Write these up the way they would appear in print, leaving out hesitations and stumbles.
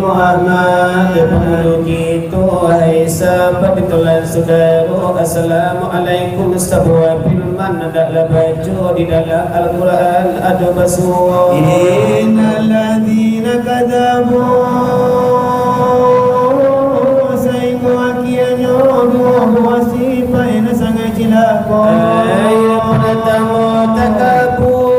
Muhammad Pengalu kita hai sahabat tulan saudara. Assalamualaikum. Sebuah firman adalah baca di dalam Al-Quran ada basuh innal ladzina kadzabu sainggo akianyo dua wasifah ina sangat cilaka ayat pertama takabur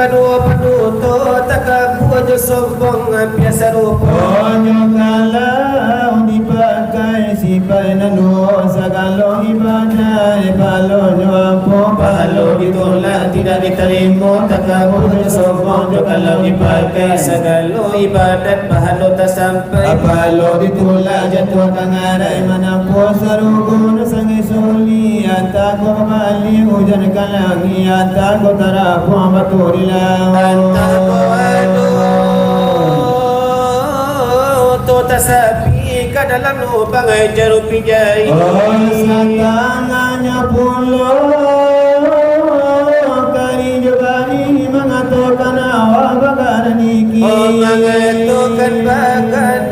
kedua penutup takabur aja sombong biasa rupa kalau dipakai sifat dosa kalau ibadah kalau apa kalau ditolak tidak diterima takabur aja sombong kalau dipakai segala ibadat pahala tak sampai kalau ditolak jatuh kangarai mana puasa rukun sangi suli ataku kembali hujan kalangi ataku tarapu baturilah antaku tu tasabi ka dalam lubang jarum pijai tangannya pulau kari jogani mengatakan awak bagan niki mengatakan bagan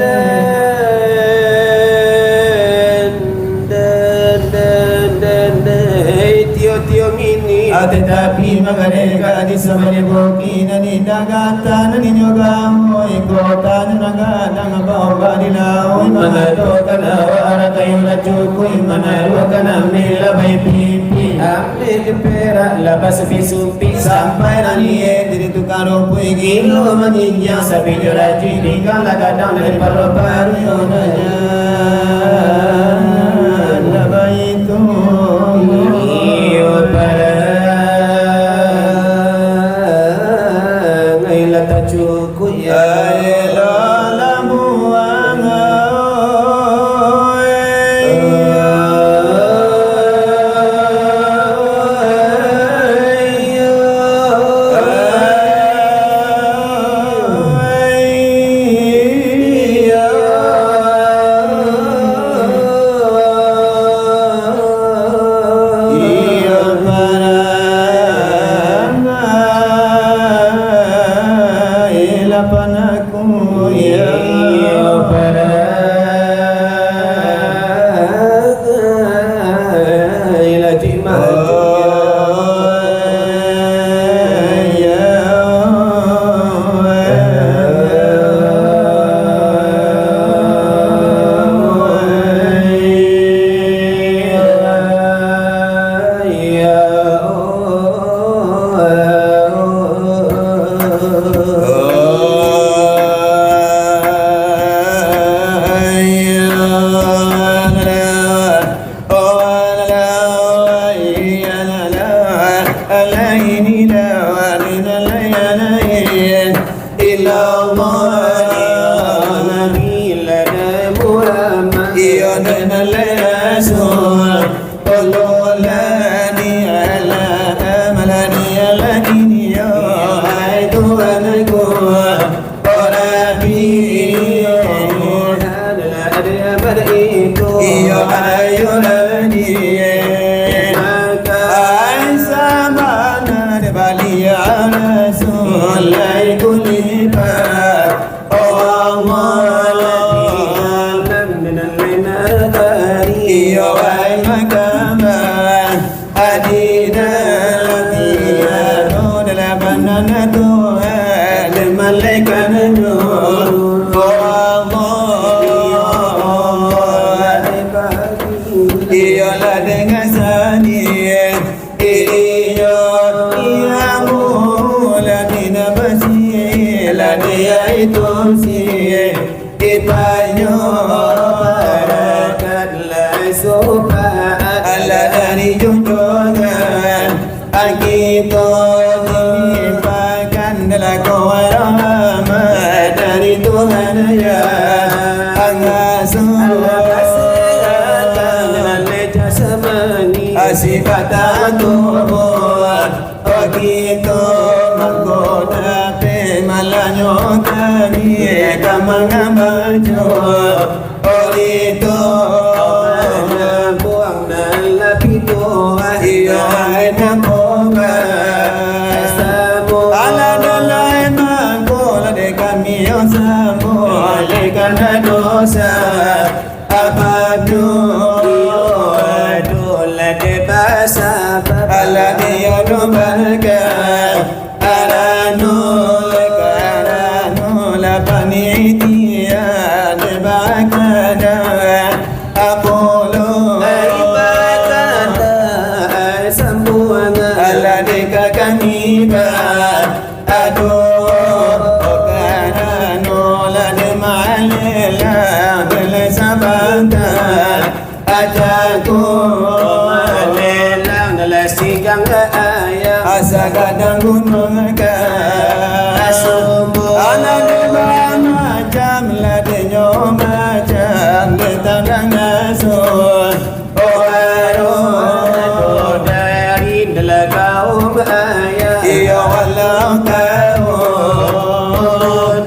tio ini tetapi mereka di sebelah bukit nani dagatan nani nyogamo ikota nagadang bawa di laut mengatakan awak kayu lacukui menaruhkan ambil labai pipi ambil perak labas pisumpi sampai nani diri tukar rupui gilo meninjau sapi juraji di kala kadang dari paru-paru yonanya labai itu kami Balikan dosa Abadu Dula de basa Alladhi yadubalka Aranu la panitiya Dibakada Apolo Alladhi kakaniba Adu Okaranu la dimalela Bila sabanta Ajaku Sigang ayam Asakadang gunung ke Asumbu Anadibah macam Ladinyo macam Ditandang nasun Oh aduh dari delagau ayam Iyo walau tahu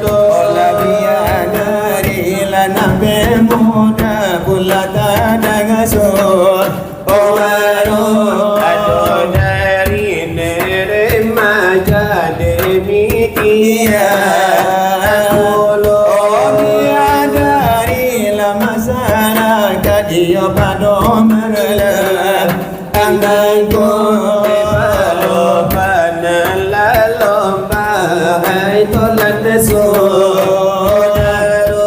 Ola biadari Lanabe muda Pula tadang asun Oh aduh Iya Biadari la masyarakat Iyo padu merela Angkangku Lomba lomba Tolan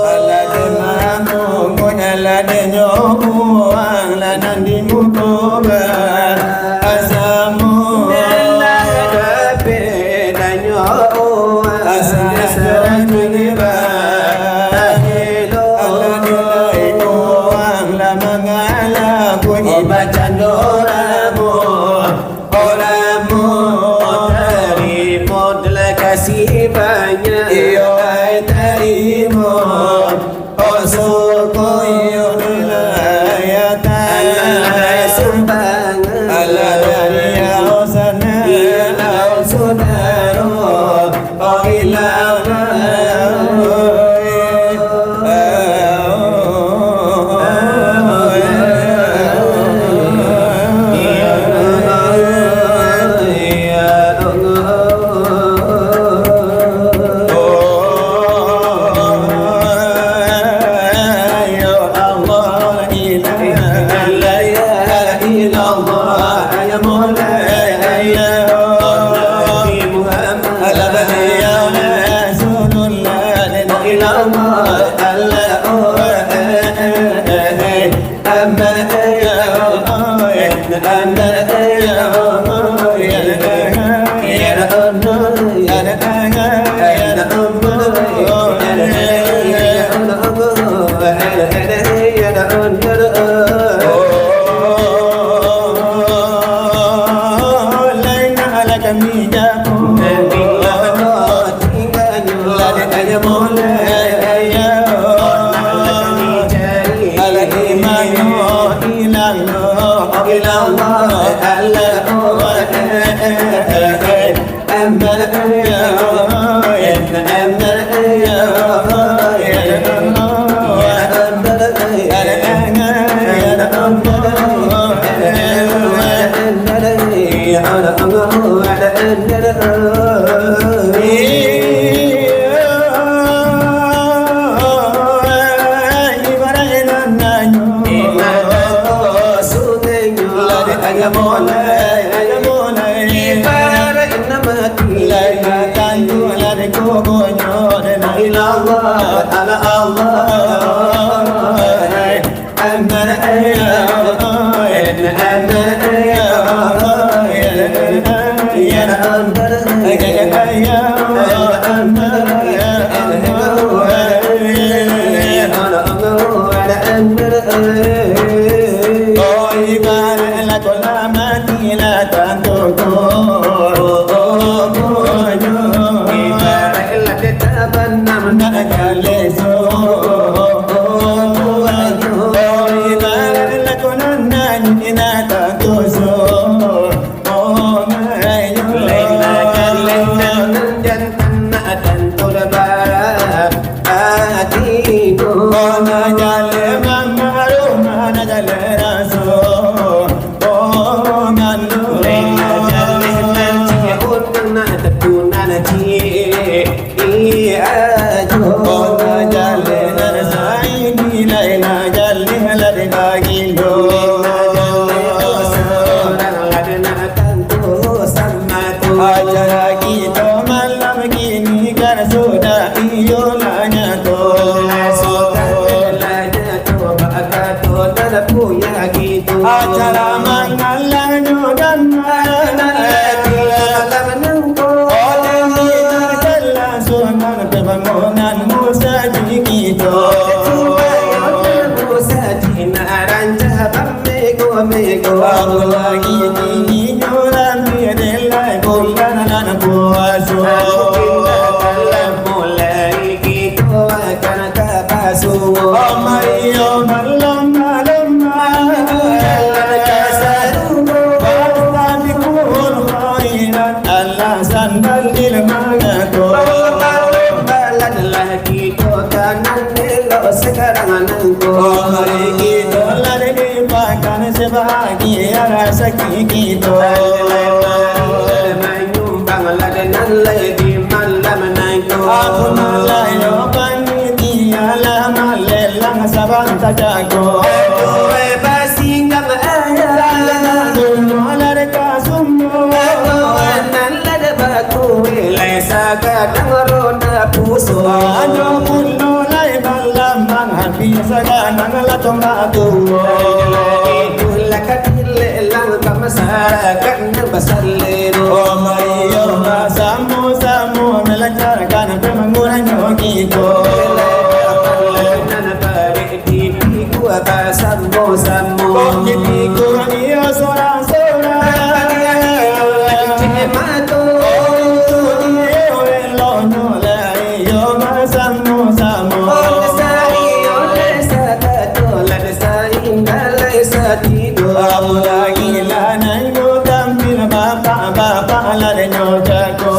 Alade mamu Alade nyobuang Lanandi mutoba Asamu kasih banyak Iyo ay tarimo O suko iyo nilayatan Allah sumbangan Allah dari o sana Ilaw sudaro O ilaw Jale yo la nya to acara mangalang nyo dan sunan pembangunan Musa Jikito aku lagi tinggi nyoran biarlah bulan dan puasa mulai kita akan kapasu Mario malam malam Allah sandal ilmangato sekarang nangko mari kita lari bahkan sebahagia rasa kita menyumbang ladenan lagi malam nangko aku malayo panitia lama lelang sabang tajago basingam ayah malar kasumno nan lade baku lesa kadang ronda puso ano puno Saganang latong batu itulah kadile lang kamasakan basalero Mario samu samu melancarkan pembangunan kita nan pare di ku samu samu di ku iyo sorang-sorang mato iyo elono la iyo samu samu aku lagi lanai nyo tampil bapak lanyo jago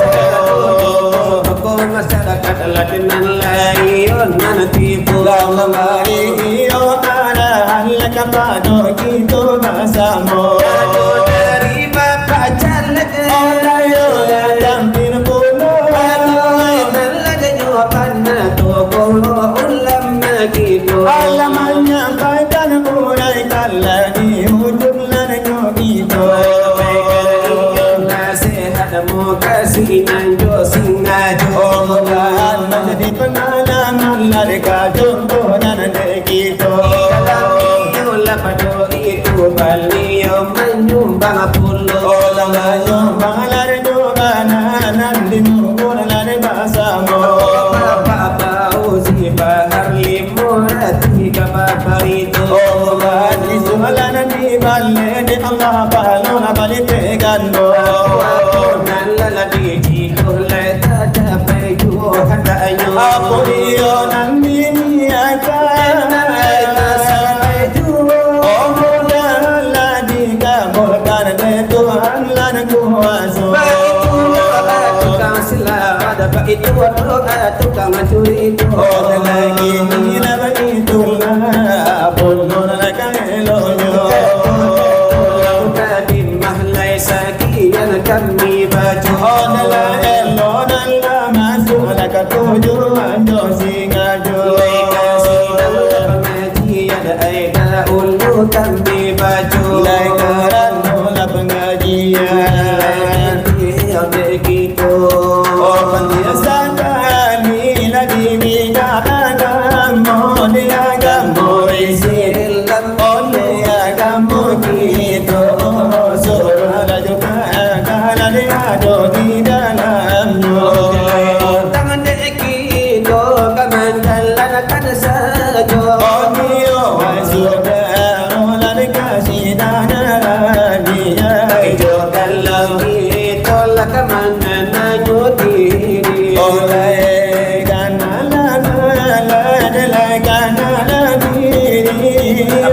aku masyarakat latinan layon nantipu lamari iyo ada halak pado gitu bersama dari bapak caleg olayo tampil puno lanyo panna toko ulam gitu alamannya baikkan mulai kalani Sinanjo singajo omongan menjadi pengalaman larga contoh dan dekito kalau lapado itu balio menyumbang pulo olang menyumbang larjo bananan di mukul larga samo papa uzi bahar limurati kababa itu omongan isulan di balle di Allah balona balite gando aku iyo nandini akan oh mudah lagi kabulkan Tuhan lan kuasa tukang selamat dapat itu doa tukang mencuri itu oh lagi nila itulah pun nak elonyo kadin mahlai sakian kami baju oh nila elon masuk laka tujuan jo singajo pengajian aida ulu kami baju lai karanu la pengajian yang begitu oh penbiasa kami lagi bina agama dia agama Islam oh dia agama kita surah juga kalau dia ada di dalamnya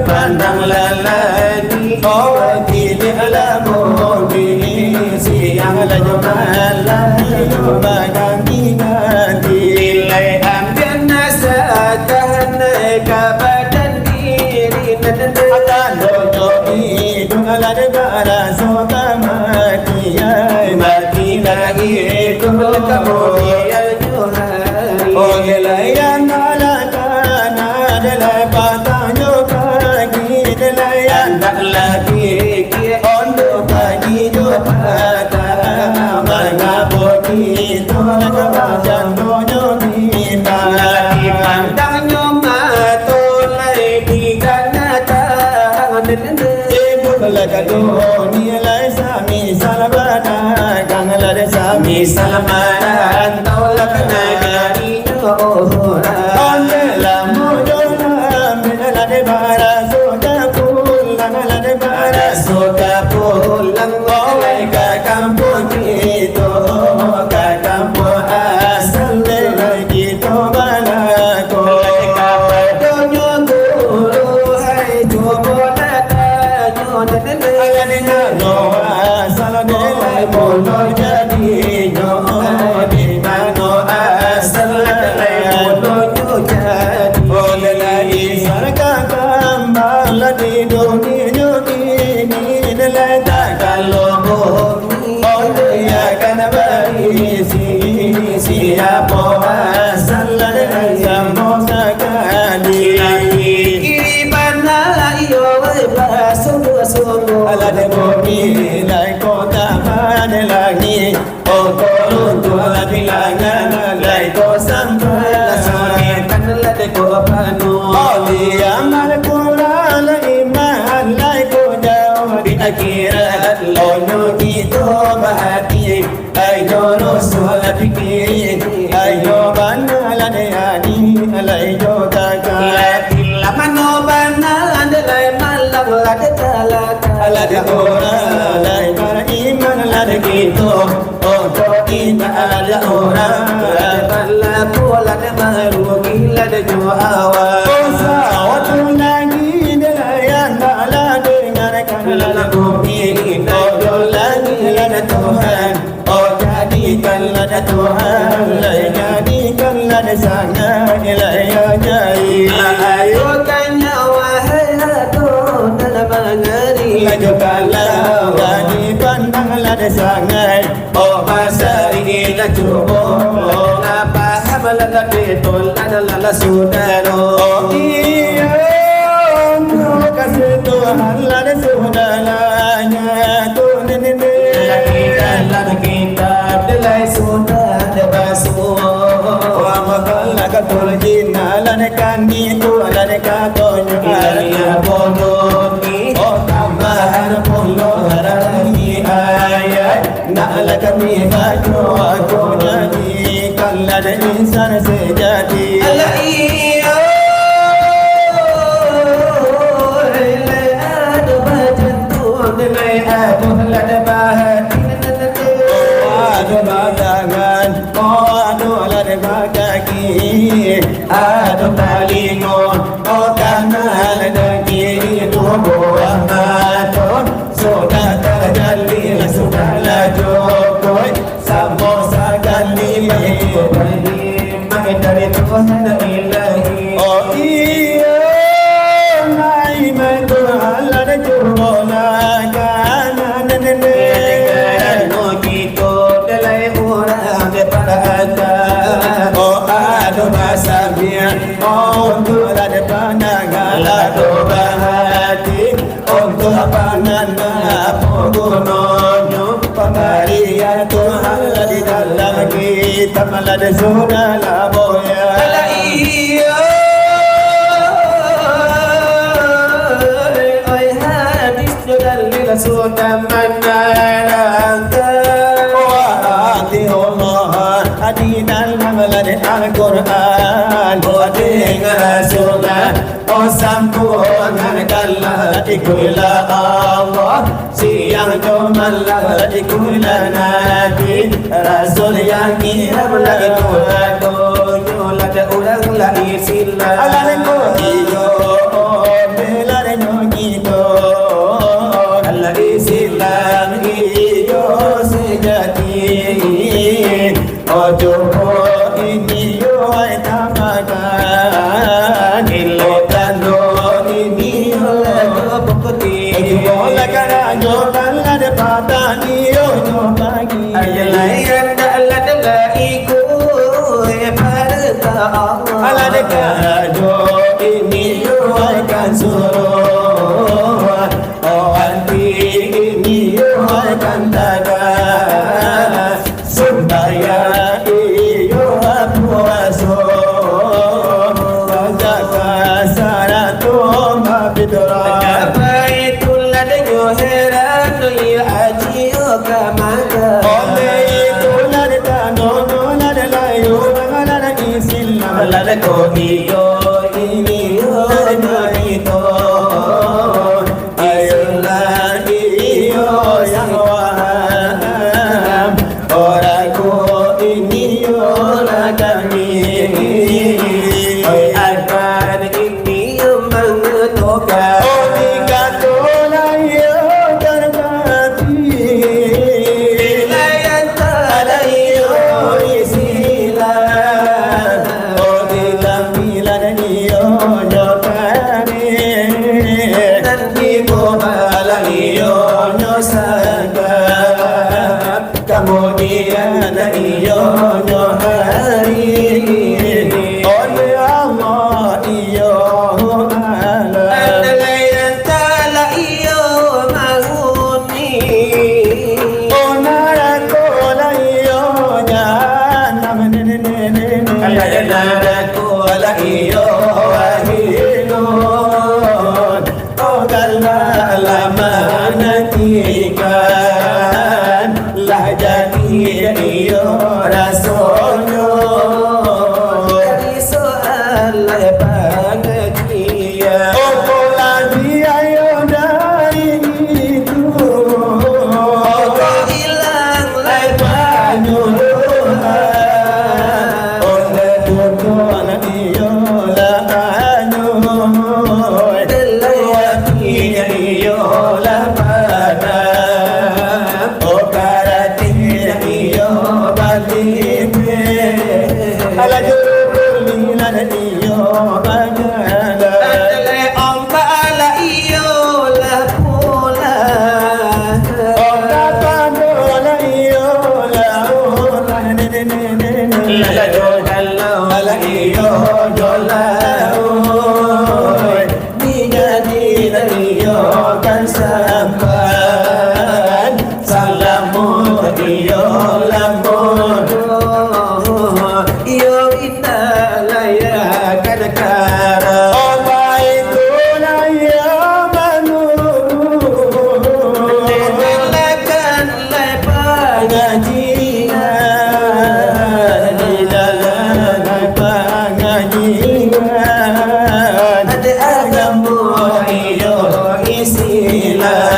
pandang lalani oh kini alamu bini siang laju malam bagang inati nilai ambil nasatan kebadan diri akan dojo itu aladegara soka mati mati lagi itu kemudian juhari oh gelayan alakan adalah patahnya lagi ki ondo pagi jo pata manga boti to na ka jan do nyo ni Onde la mojona mela de bara soda pulang la de bara soda pulang oleh ke kampung kita ke kampung asal dari kita balako donyo guru hai coba datang nyo no asal dari bolo jadi nyo di mana asal dari bolo jadi oleh lagi sarkan kambal di dunia ini lada kalau oleh ya kan beri siapa asal dari semua sekali kiri panala iyo sungguh ala de bumi lai kota mana lagi oh turun tu ala bilangan lai ko sampai sore kan la de ko panu oli amal Quran iman lai ko jauh di akhirat lono kita bahati ayo rasul fikir ayo banala de ani lai jo takat lamano banala de lai malang la de la de orang lai iman la de kita oh kita ala orang bala pola de maru gila de jo awal sawatu lagi de layan la dengar kan la bumi oh lagi la de Tuhan oh jadikan la de Tuhan lai jadikan la de sana lai jai ayo tanya wahai hatu dalam ngeri laju kalau jadi pandang la de sangai oh masa ini la cubo oh apa hamala la de tol la sudaro oh iya kasih Tuhan la de sudaranya tu nene la kita delai sudar de basu wa makalla ka turjina la de kandi tu la de ka tonyo ya bodo oh tambahan polo harani ayat nak kami baca aku jadi kalau ada insan sejati ala iya ada badan tu nilai ada ada bahati ada badangan ada ada kaki ada talingon oh kanan ada kiri dua buah mata sudah terjadi sudah lajokoi samosa kali mai dari Tuhan ilahi oh iya mai Tuhan la jumona kanan nene no kita delai orang de parata oh ado basabia oh tu ada pandangan la do bahati untuk panana pogononyo pangarian Tuhan di dalam kita malah ada sudah laboya ala iya oi hadis dalil sudah manarangka hati Allah hadi dalam Al-Quran oh dengar surah oh sambungan kallah ikula Allah siang jomallah ikula nabi rasul yang kiram lagi tuago nyola de urang la isilla ala ko iyo bela de nyito ala isilla iyo sejati ojo ini yo tamakan ilotano ini yo pokoti bola kana yo talla de patani yo pagi ayalai anda alla de iku e parta ala de ka yo ini yo ko iyo ini itu ayolah iyo yang waham orang ko ini yola kami akan ini mengutukkan kemudian iyo hari oleh Allah iyo ala tala iyo mahuni onara kola iyo janam nene ala kola iyo ahilun ogalla lamanatika jadi iyo rasulnya dari soal pengertian oh lagi ayo dari itu oh hilang lepanyuluhan oh letuan iyo lanyul delawatinya iyo lapana ala jurul lan iyo bajala ale amba ala iyo la pula ora pandola iyo la ora la jodalla ala iyo jola ni jadi iyo kan sampan salamu iyo lamun iyo indalaya kadakara oh baiklah ya manu lelakan pengajian di dalam pengajian ada agama iyo istilah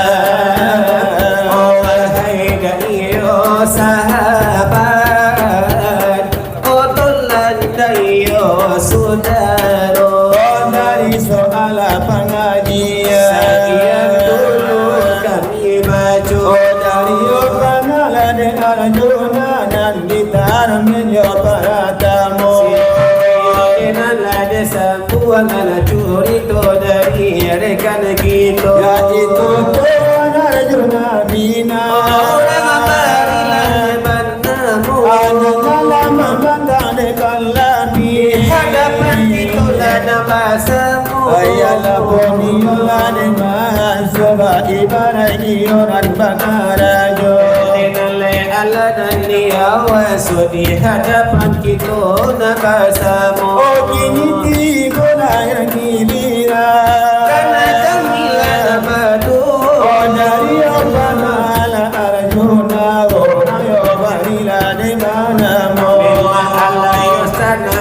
oh wahai iyo sahabat saudara dari soal pengajian sekian dulu kami maju dari pangala dengan Arjuna dan ditarminya para tamu inala desa buana curi to dari rekan kita yaitu Tuhan Arjuna bina orang marilah banamu dalam memandang kalami hadapan itulah nabasamu ayalah boniolah dengan sebab ibarat orang bakarajo dinale ala dan niawasu di hadapan kita nabasamu oh kini tiga yang gilira karena kamilah nabadu oh dari obamala Arjuna oh ayo barilah di manamu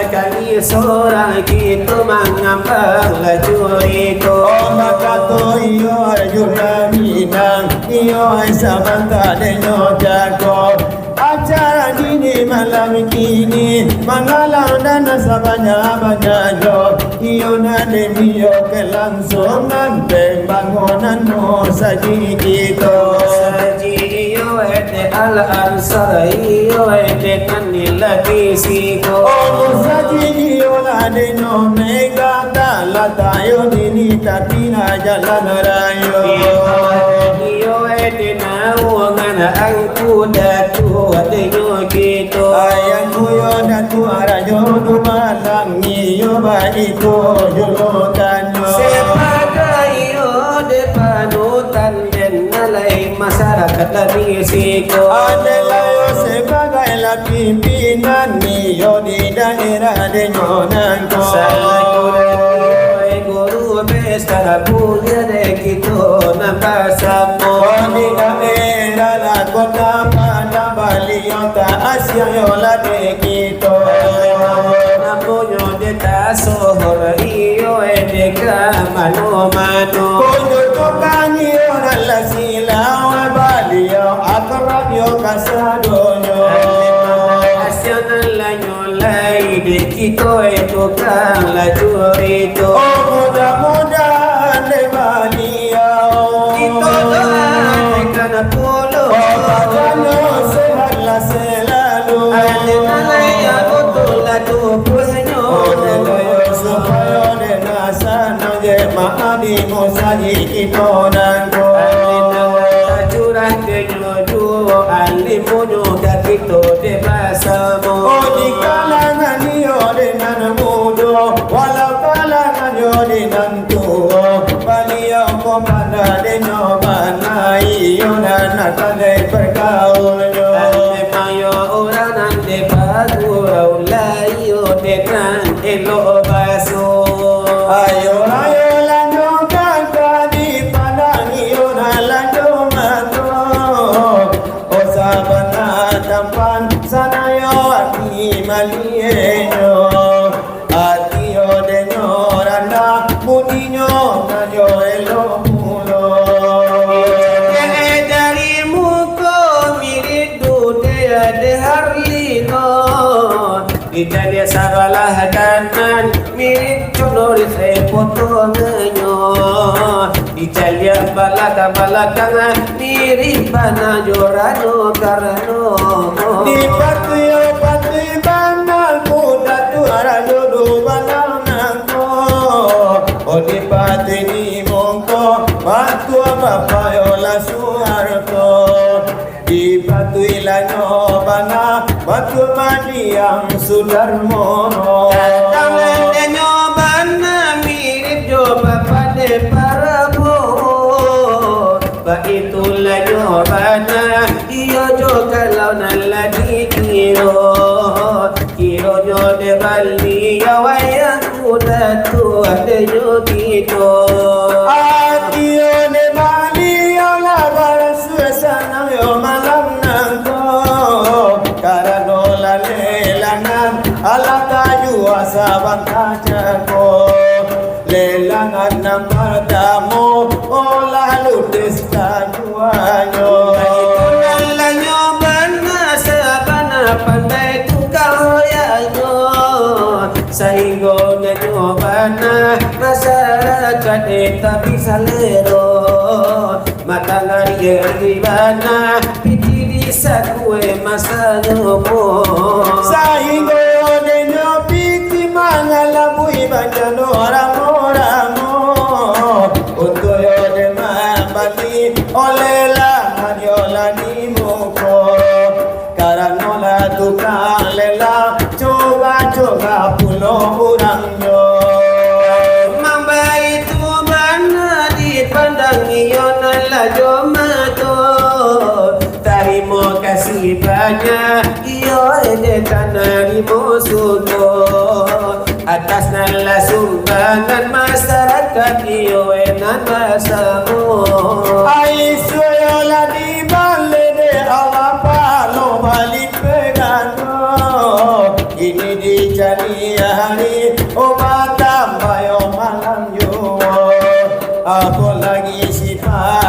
kali seorang kita mengambang laju itu oh maka to iyo Arjuna minang iyo sabanta denyo jago acara ini malam kini mangalang dan sabanya banyak iyo nade iyo kelangsungan pembangunan no saji kita saji iyo ete al ansar iyo ete kanila kisiko oh saji iyo nade no mega tala tayo dini tapina jalan rayo iyo ete na uangan angku datu atenyo kito ayang kuyo datu arajo dumalang iyo ba ito julukan yo sepakai yo depanutan den nalai masyarakat risiko adalah yo sebagai la pimpinan yo di daerah denyonan ko guru pesta punya de kito nampasamu di daerah la kota pada Bali yo ta Asia yo la de kito namunyo de sohor iyo edeka mano Kojo tokani ora la sila wa balia akrab yo kasadonyo Asianan la nyolai de kito etoka la jurito muda ne balia Kito doa kana polo Bakano sehat la selalu Ale malaya otola tu puhenyo Supaya dena sana je maadi musaji kitonango curah kenyojo alimunyo kakito de basamo di kalangan yo dengan mudo walau kalangan yo dengan tuo baliau komanda de nyobana iyo nana kale pergaul yo mayo oranan de bagurau layo de kan elo baso ayo lanyo kaka di pandangi yo lanyo mato o sabana tampan sana yo ati malienyo ati yo de nyoranda mudinyo na yo elo mulo dari muko miridu de harlino Italia sabalah kanan mirip conor foto menyo Italia balak mirip bana jorano karano di pati banal muda tu arano do banal nangko o di pati ni mongko batu apa yo la suarto di patu ilanyo bana batu madiang sudarmono Tangan nyobana mirip jo bapak de parabo Ba itulah nyobana iyo jo kalau nalagi kiro nyo de bali ya wayang kuda tu ade jo kito Atio ne bali yo la barasuesana yo malam nangko karano la lelangan ala kayu asaban kacako lelangan ng martamo o lalo destanuanyo Itulah nyobana sabana pandai tukau yanyo Saigo na nyobana masyarakat tapi salero Matangari ribana piti sa kue masanyo mo Sahingo de nyo piti mangalabui banjano ramo Untoyo de mabali olela manyola ni muko Karanola tukalela coba pulo urangyo Mambai tu mana dipandang iyon ala jomato Tarimo kasih banyak iyo ede tanarimo suko Atas nala sumbangan masyarakat iyo enan basamu Ay suyola di bale de awapa lo balik pegano Ini dicari hari obat bayo malam yo Aku lagi si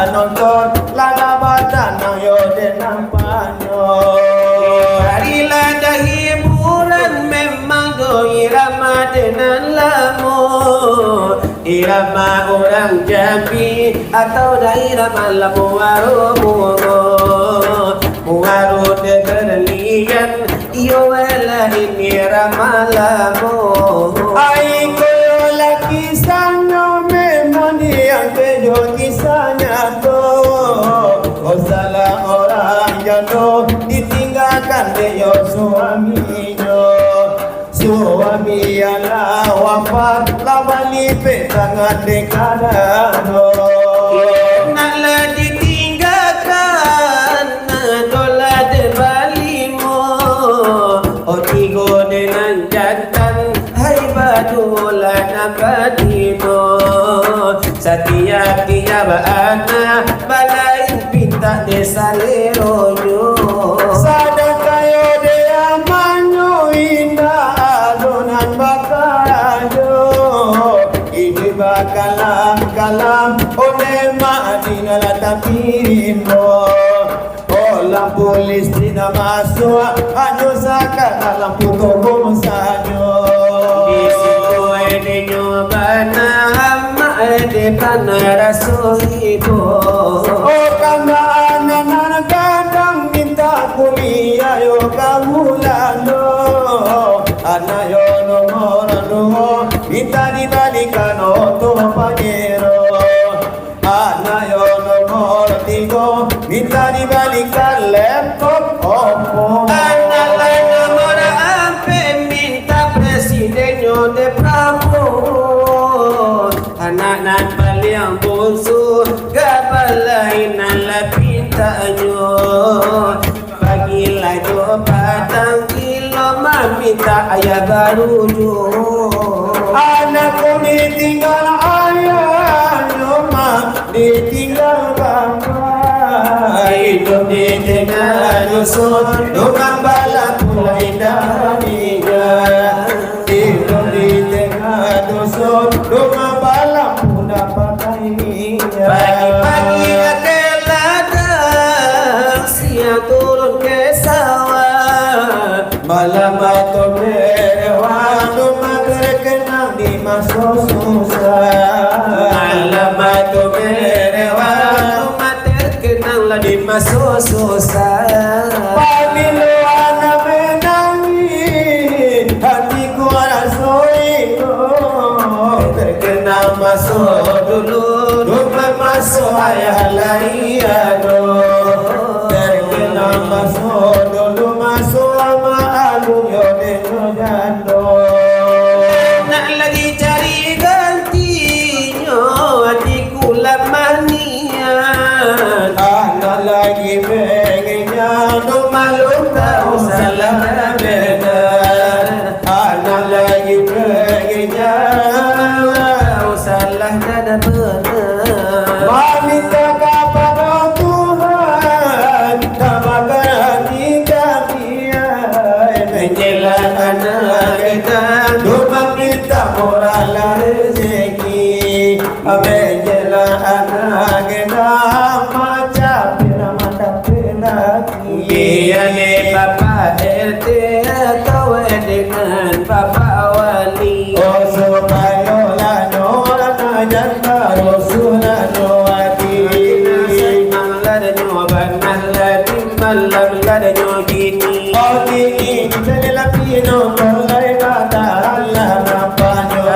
nonton laga badan yo de nampanyo Harilah dah hiburan memang go irama dengan lamu Irama orang Jambi atau daerah malam Muaro de berlian iyo wala irama lamu Ay ko lagi sanyo memoni ang kejo kisahnya to O salah orang jano ditinggalkan deyo suaminya Suami ala wafat labali petangan dekadano Nala ditinggalkan dola de balimo Otigo dengan jantan hai badola nabadino Setiap ana balain pinta de saleroyo Sadang kayo de amanyo indah adonan bakaran kalam oleh Madinah latapimo. Oh lampu listrik masuk hanya sakat lampu toko sanyo. Di situ ada nyobana hama depan rasul itu. Oh kandang kadang minta kuliah yo kamu lano. Anayo nomor minta dibalikan oto pagero. Anayo nomor 3 minta dibalikan laptop Oppo. Anak nomor ampe minta presidennya de Prabowo. Anak nan paling bungsu gabalain ala pintanya. Bagilah jo patang kilo minta ayah baru jo. Anakku ditinggal ayah, rumah ditinggal bapak. Hidup di tengah dusun, Tukang balap mulai dari hidup di tengah dusun, tukang balap udah pakai pagi-pagi ke ladang, siang turun ke sawah. malam atau mewah, rumah terkenang di masa susah. Malam atau mewah, rumah terkenanglah di masa susah. Pamilo anak menangis, hatiku rasoi terkenal masuk dulu, rumah masuk ayah layado. Terkenal masuk dulu, masuk ama alu yodeno jando. Nak lagi cari gantinya, hatiku lamanian. Anak lagi pengennya no malu tahu salah benar. Anak lagi pengennya Tahu salah dan benar. meminta kepada Tuhan, tambahkan hati kami menjelang anak kita, rumah kita moral rezeki, menjelang anak kita macam mata pelaki. Dia ni Bapa RT atau dengan Bapa Wali. Oh supaya lano jangan Rasulullah hati. Malam ladanya gini. Oh ini jadi lapino mulai kata Allah nampaknya.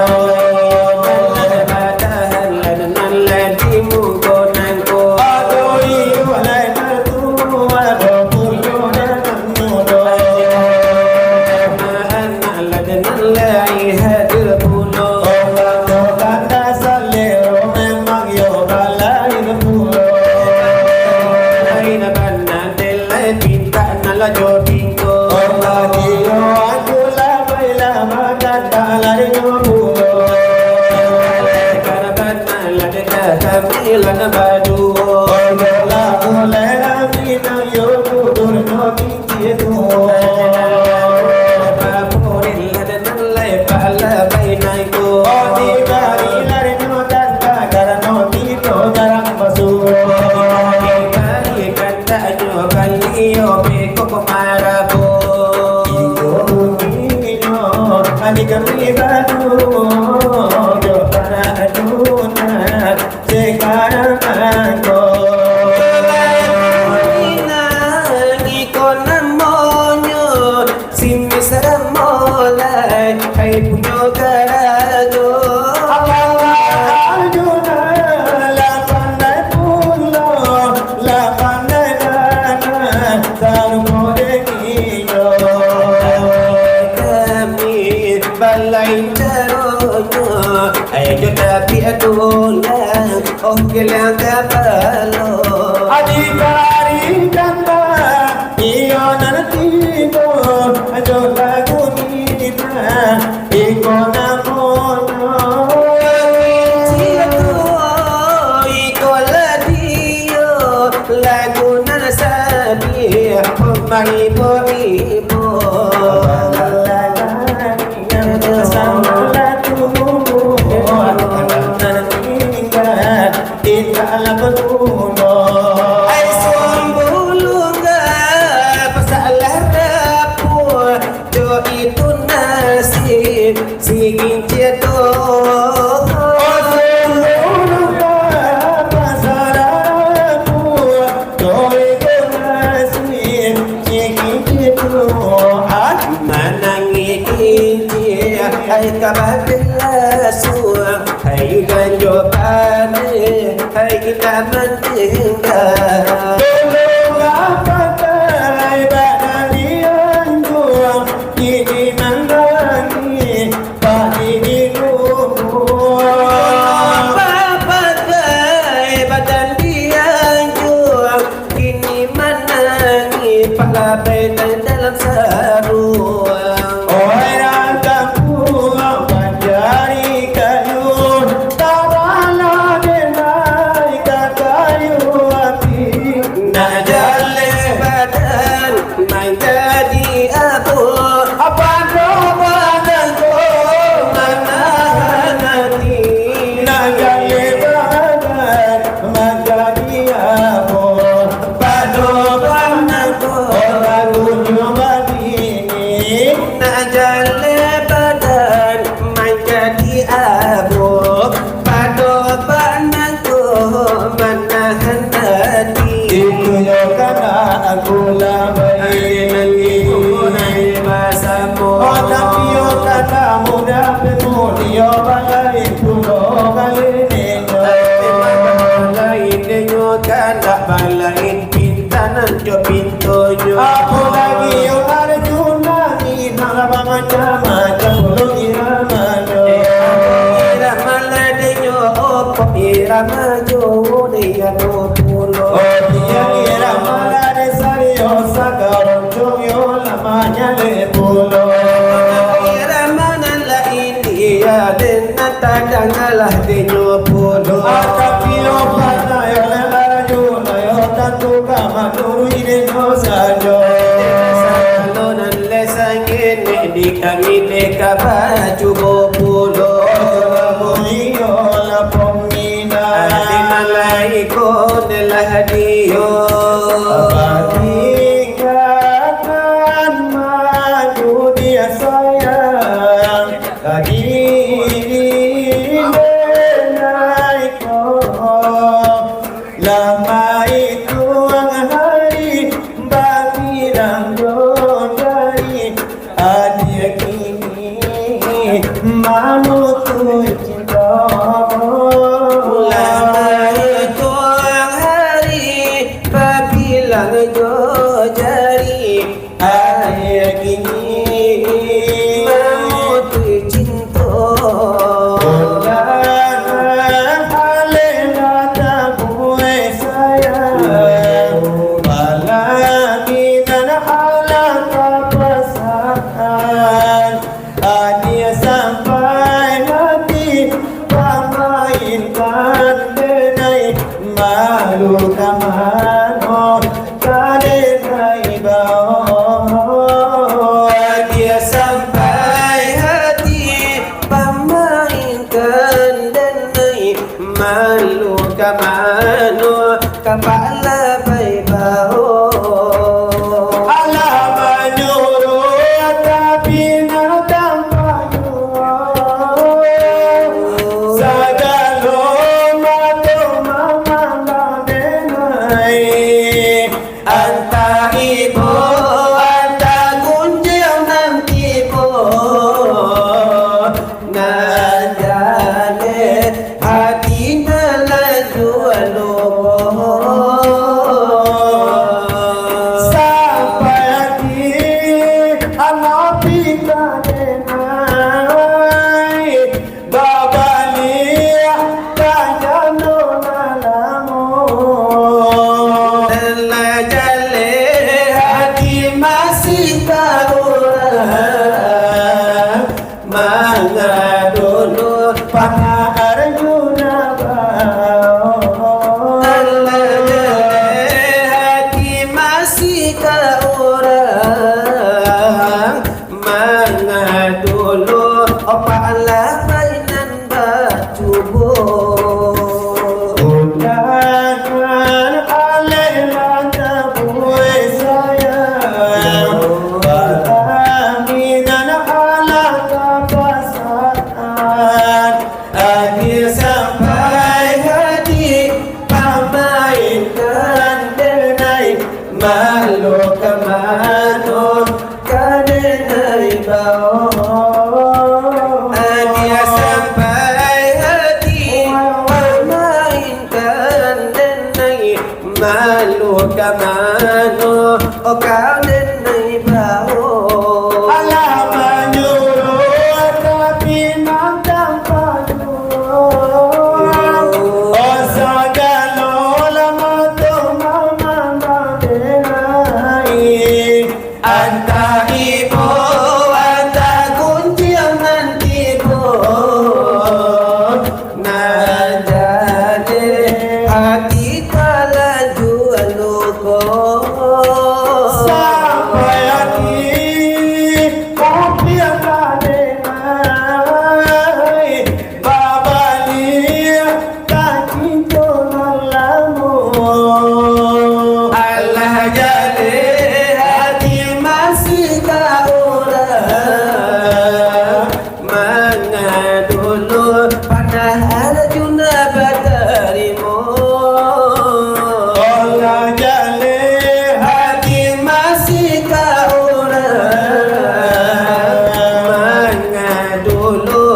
Lana badu sekarang aku Oh, kalian kapalo. Adikari kanda, iyo nantigo, ajo lagu nita, iko namono. Iko ladio, lagu nasabi, pemaribo-ibo. Sama lagu, Hãy các bạn là xua hãy gần cho ba mẹ hãy cảm ơn tiếng ca dalam seruan orang kampung menjadi kayu tawalah denai kayu api nak jalan badan menjadi abu apa doa dan mana hati nak jalan badan menjadi abu Aku lagi yang ada junani Nalaba macam-macam Belum iramanya Irama ladenya Opo irama Dia pulo Dia irama lade Sario sakarong Jongyo lamanya le pulo Irama nala India Dan nata jangalah denyo pulo Akapio panayo lelayo Nayo tatu kama nuru ide sajo salonan lesangin di kami deka baju pulo muio la pomina di malaiko de la hadio abadikan maju dia sayang kadiri naiko lama itu ang hari Bangirang dari adia kini manutu cinta lama itu ang hari pabilang jari adia kini manutu cinta Kepala bayi bau Allah menyuruh tapi datang menyuruh Sagalo matu mama denai Anta ibu anta kunjung nanti ibu Najale hati nalaju alo kamano o kau nenai bau alah menyuruh tapi mandang padu oh sagalo lama tu mama madenai anta ibu anta kunci nanti bu najade hati kalaju aluko sampai hati kopi madenai babali kacinto lamu Allah jale hati masih kaura mana dulu padahal juna badarimu Allah jale hati masih kaura mana dulu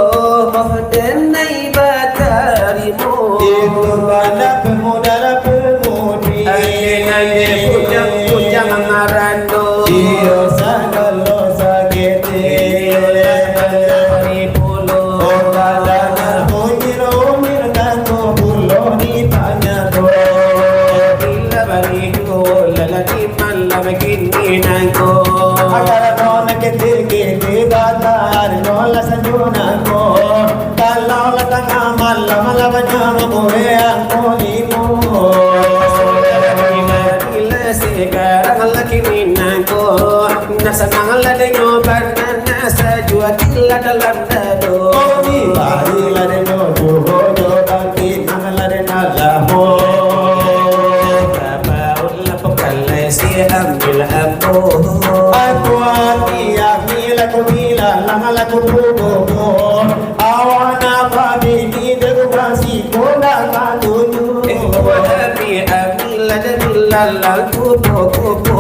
denai badarimu itu pada pemuda-pemudi Pujang marando iyo sagalo sagete Puluh Okadana mujiro mirkanto pulo ditanya to Bila baliku lalaki malam kini nangko agar non kete batar nola sanjuna ko kalau latang amal malabanya moe angko limu Bila sekarang laki minangko Nasa nangala dengo barna nasa jua kila dalam dado Odi bari lare no juho jo bangki nangala nalamo Bapa ulah pekalai si ambil apo aku hati mila ko mila nangala ko pugo ko awana babi ni degu kasi ko na matunyu Wahabi amila dabilala kupo kupo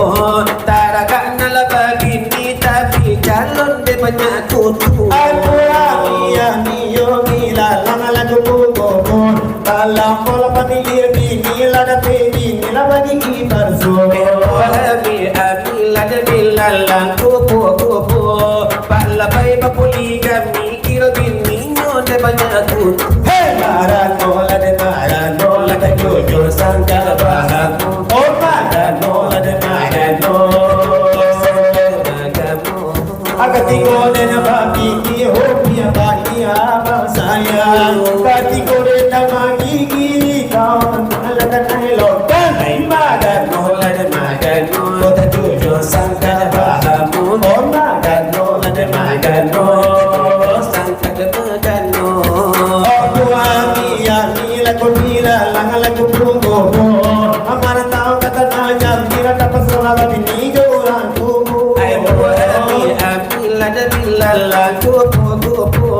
Taraka nalabagi ni tapi calon de banyak kutu aku hati yo mila nangala ko pugo ko dalam pola pamilir di mila da pebi mila bagi kibarso Wahabi amila dabilala kupo kupo Palabay papuli kami kiro bininyo de banyak kutu Hey maranola de maranola ka jojo sangka bahamu oh maranola de marano Akatigo de na babi ki ho pia bani aba saya Akatigo de na magi ki kau alakan ai lokan ai maranola de marano ka jojo sangka bahamu oh maranola de marano lagu mila langa lagu bungo amara tao kata nanya mira dapat selalu bini orang kubu Wahabi amila dabilala kupo kupo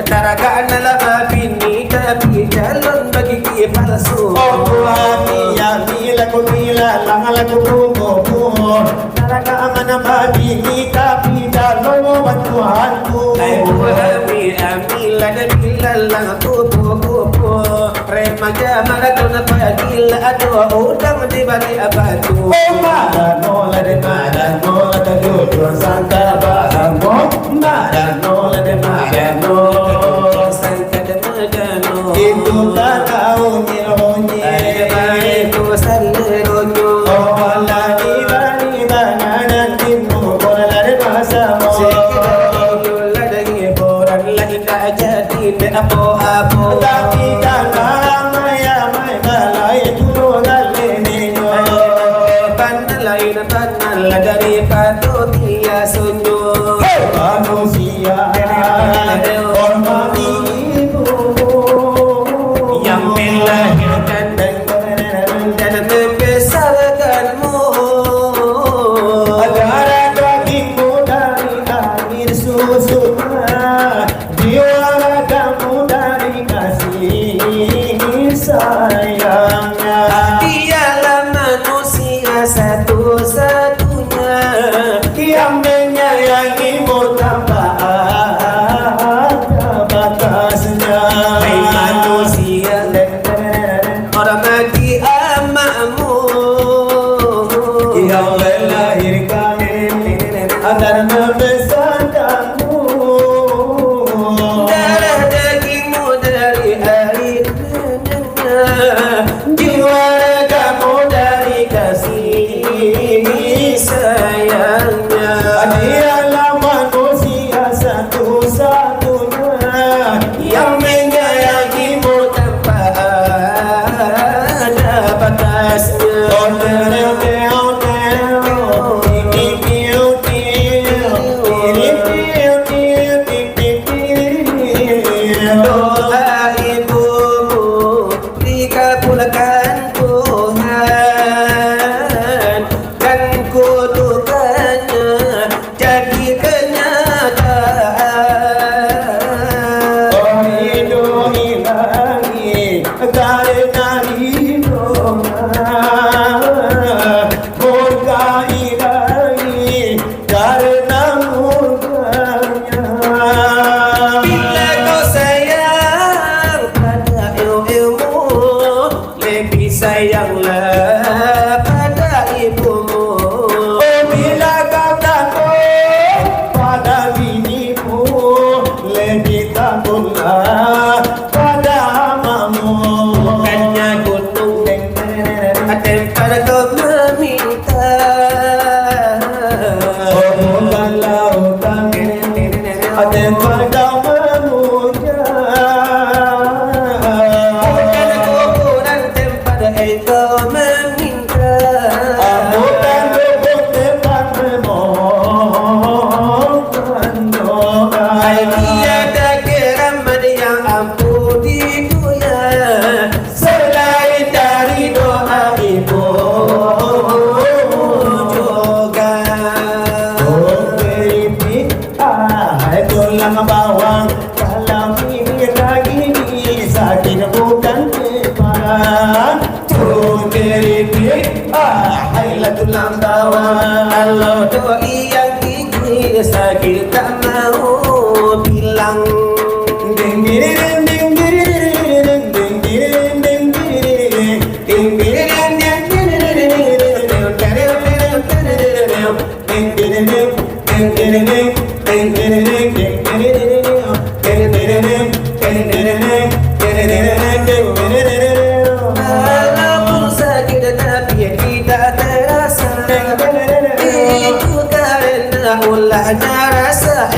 Taraka nalabagi ni tapi calon bagi palsu oh hati ya mila ko mila langa lagu bungo naraga amana babi ni tapi dalo watuanku Wahabi amila dabilala kupo kupo Remaja maratona pagila adwa udang di bali abadu oh maranola de maranola ka jojo sangka bahamu maranola de marano Sangka de magano itu tak tahu nilonye Ayabariku saleronyo oh lagi bani banana timu bola de pasamo Sekiranya lagi boran lagi tak jadi de apo-apo tapi kan maya mai balai tulo galle nenyo Panalain panala dari patotia sunyo manusia horma ibu Yang melahirkan dan membesarkanmu agar dagingmu dari air susu jiwa kamu dari kasih sayangnya Dialah manusia satu-satunya bawah. Kalau doi yang gigi sakit tak mau bilang. Ding ding ding ding ding ding ding ding ding ding walaupun sakit tapi tidak terasa, itu karena ulahnya rasa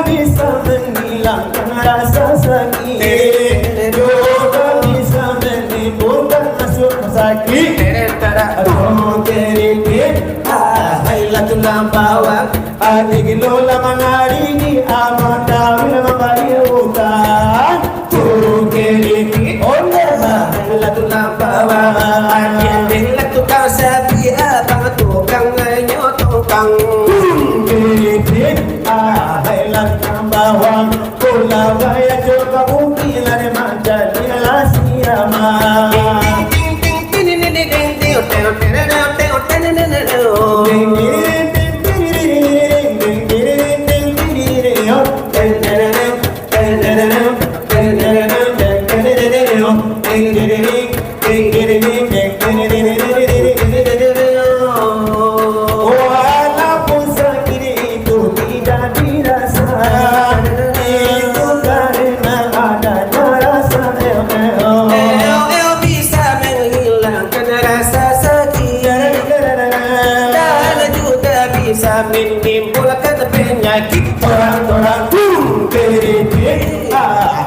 bisa menghilangkan rasa sakit, juga bisa menimbulkan masuk sakit. Aduh keripit, Lailatul Bawang, adik lola mengarini amat kami memberi hutan. Turun keripit, Lailatul Bawang, adik tukang sapi abang tukang nyotong. Keripit, Lailatul Bawang, pula gaya juga ukilan menjadi lasiama. Walaupun sakit itu tidak dirasa, itu karena adanya rasa bisa menghilangkan rasa sakit dan juga bisa menimbulkan penyakit. Orang-orang keripit,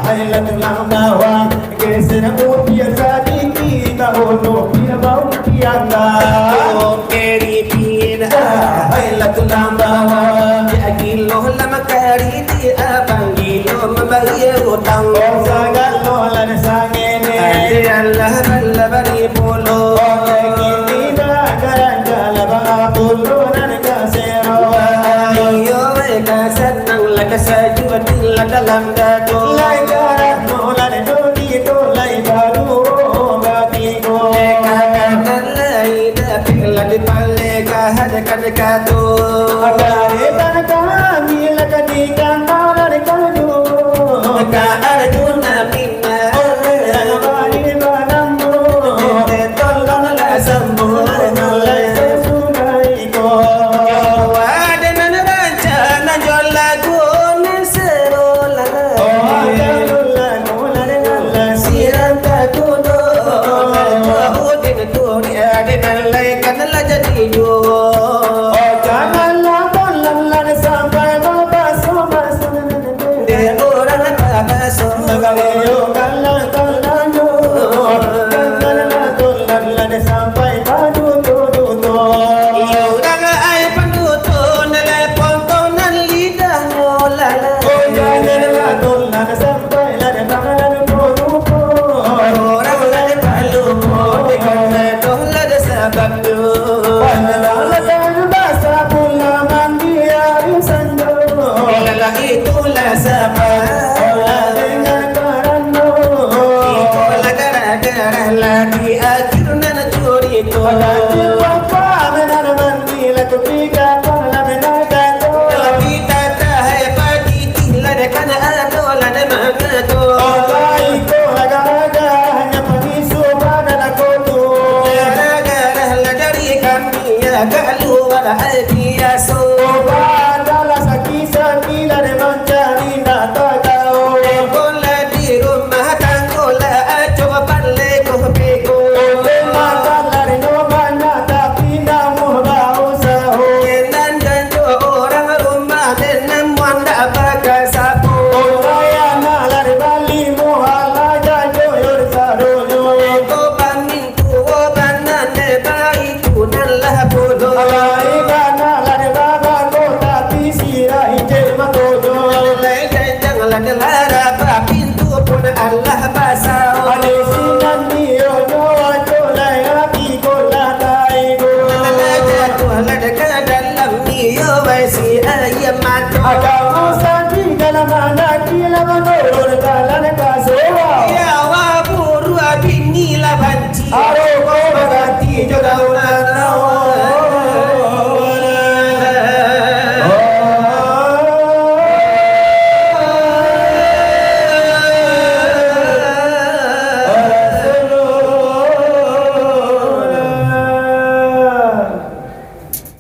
Lailatul Bawang, geser biasa dikit, untuk tidak bau tiada. Keripit, Lailatul Bawang, gilo lama kari dia panggilo membayar hutang. Sagalo lan sangene, Allah Allah bari polo, kini dah garang laba polo nan kasero. Yo mereka senang laka sajuat laka lambda do. Lai garang nola do di do lai baru batigo. Kata lai dah pila di pale kahad kadekado. Agare tan kami laka di kanara de kado. Ka arjuna pinna bari banambo. Tolong la sambo la sunai ko. Kita tak hai pagi, tidak ada kana ada dolan